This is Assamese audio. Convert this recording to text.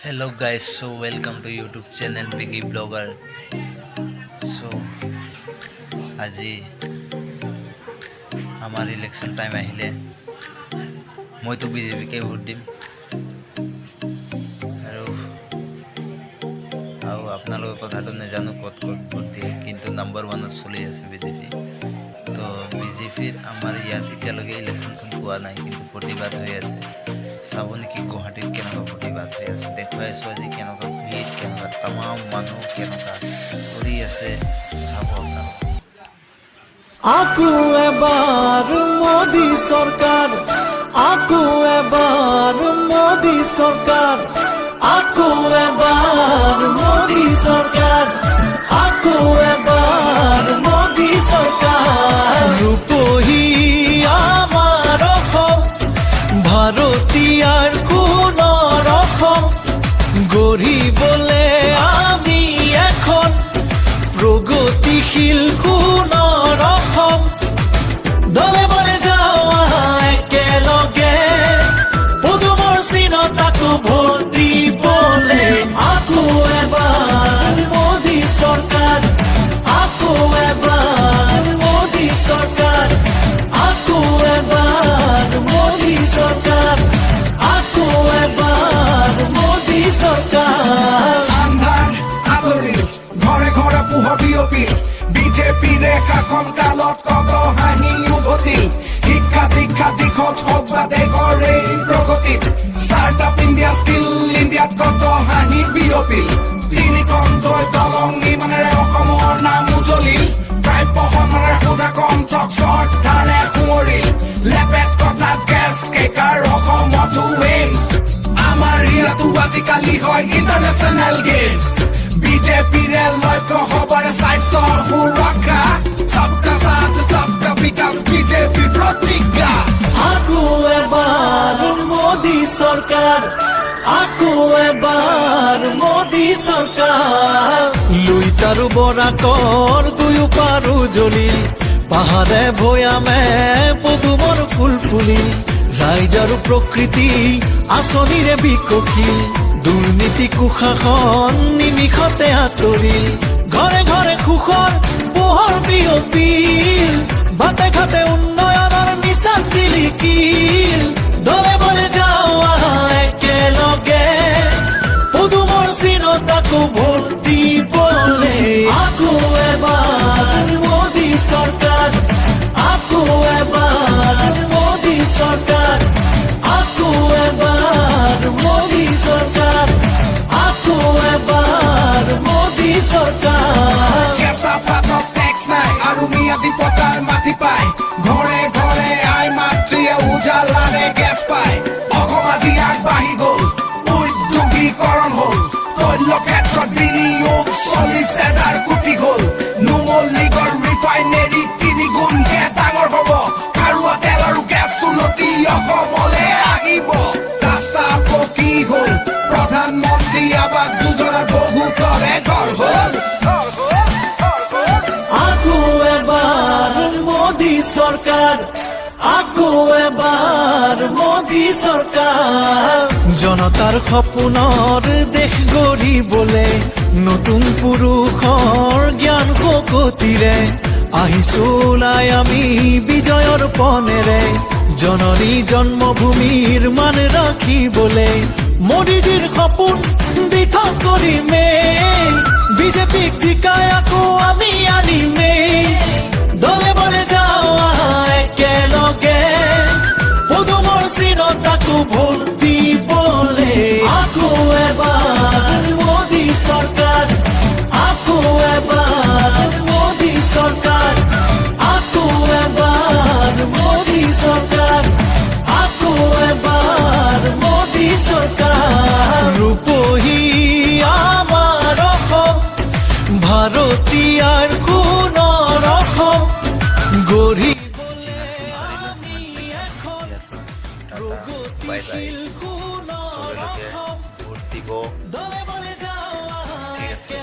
Hello guys, so welcome to YouTube channel Piggy Blogger. So আজি আমার ইলেকশন টাইম আহিলে মই তো বিজেপি কে ভোট দিম আৰু আপোনালোকৰ কথাটো নাজানো কত ভোট দিয়ে কিন্তু নাম্বাৰ 1 চলি আছে বিজেপি তো বিজেপিৰ আমাৰ ইয়াত এতিয়ালৈকে ইলেকশনখন হোৱা নাই কিন্তু প্ৰতিবাদ হৈ আছে চাব নেকি গুৱাহাটীত কেনেকুৱা প্ৰতিবাদ হৈ আছে দেখুৱাই আছো আজি কেনেকুৱা ভিৰ কেনেকুৱা तमाम মানুহ কেনেকুৱা কৰি আছে চাব আপোনালোক আকু এবার মোদি সরকার আকু এবার মোদি সরকার আকু এবার মোদি সরকার আকু এবার মোদি সরকার রূপহী আমার অসম ভারতীয়ার কোন রকম গরিবলে আমি এখন প্রগতিশীল কোন রকম দলে বলে যাওয়া একেলগে পদুমৰ চিনত তাকো ভোট দিবলে আকো এবাৰ মোদী চৰকাৰ আকো এবাৰ মোদী চৰকাৰ আকো এবাৰ মোদী চৰকাৰ আকো এবাৰ মোদী চৰকাৰ আন্ধাৰ আদৰি ঘৰে ঘৰে পোহৰ বিয়পি বিজেপি ৰেখাখন কালত কত হাঁহি উভতি শিক্ষা দীক্ষা দিশত হওক বা দেশৰ এই প্ৰগতিত ষ্টাৰ্টআপ ইণ্ডিয়া স্কিল ইণ্ডিয়াত কত হাঁহি বিয়পিল তিনিখন দলং নিৰ্মাণেৰে অসমৰ নাম উজ্বলিল প্ৰায় প্ৰশমনেৰে সোধা কণ্ঠক চৰ্দাৰে সোঁৱৰিল লেপেট কথা গেছ কেকাৰ অসমতো এইমছ আমাৰ ইয়াতো আজিকালি হয় ইণ্টাৰনেশ্যনেল গেমছ বিজেপিৰে লক্ষ্য হবৰে স্বাস্থ্যৰ সুৰক্ষা সবকা সাথ সবকা বিকাশ বিজেপি প্ৰতিজ্ঞা আকো এবাৰ মোদী চৰকাৰ আকো এবাৰ মোদী চৰকাৰ লুইতাৰু বৰাকৰ দুয়ো পাৰো জ্বলিল পাহাৰে ভৈয়ামে পদুমৰ ফুল ফুলিল ৰাইজ আৰু প্ৰকৃতি আঁচনিৰে বিকশিল দুৰ্নীতি কুশাসন নিমিষতে আঁতৰিল ঘৰে ঘৰে সুখৰ পোহৰ বিয়পিল বাটে ঘাটে উন্নয়নৰ নিচান জিলিকিল দলে বলে যাওয়া একেলগে পদুমৰ চিনত তাকো ভোট দিবলে আকো এবাৰ মোদী চৰকাৰ আকো এবাৰ মোদী চৰকাৰ আকো এবাৰ মোদী চৰকাৰ আকো এবাৰ মোদী চৰকাৰ কেঁচা পাতত টেক্স নাই আৰু ম্যাদী পতাৰ মাটি পায় ঘৰে ঘৰে আই মাতৃয়ে উজালাৰে গেছ পায় অসম আজি আগবাঢ়ি গ'ল উদ্যোগীকৰণ হ'ল তৈল ক্ষেত্ৰত বিনিয়োগ 40,000 কোটি হ'ল নুমলীগড় ৰিফাইনেৰী তিনিগুণকে ডাঙৰ হ'ব খাৰুৱা তেল আৰু গেছ উন্নতি অসমলে আহিব ৰাস্তা পকী হ'ল প্ৰধানমন্ত্ৰী আৱাস যোজনাৰ বহুতৰে ঘৰ হ'ল আকো এবাৰ মোদী চৰকাৰ আকো এবাৰ মোদী চৰকাৰ জনতাৰ সপোনৰ দেশ গঢ়িবলে নতুন পুৰুষৰ জ্ঞান শকতিৰে আহিছো ওলাই আমি বিজয়ৰ পনেৰে জননী জন্মভূমিৰ মান ৰাখিবলে মোদীজীৰ সপোন দিঠক কৰিমে বিজেপিক জিকাই আকৌ আমি আনিমে দলে বলে যাওয়া একেলগে পদুমৰ চিনত তাকো ভোট দিবলে আকো এবাৰ মোদী চৰকাৰ আকো এবাৰ মোদী চৰকাৰ আকো এবাৰ মোদী চৰকাৰ আকো এবাৰ মোদী চৰকাৰ ৰূপহী আমাৰ অসম ভাৰতীয়াৰ কোন ৰকম গৰিব যিমানখিনি পাৰিলোঁ সিমানখিনি ইয়াৰ পৰা টাটা বাই বাই চবলৈকে ভোট দিব দলে বলে যাওয়া ঠিক আছে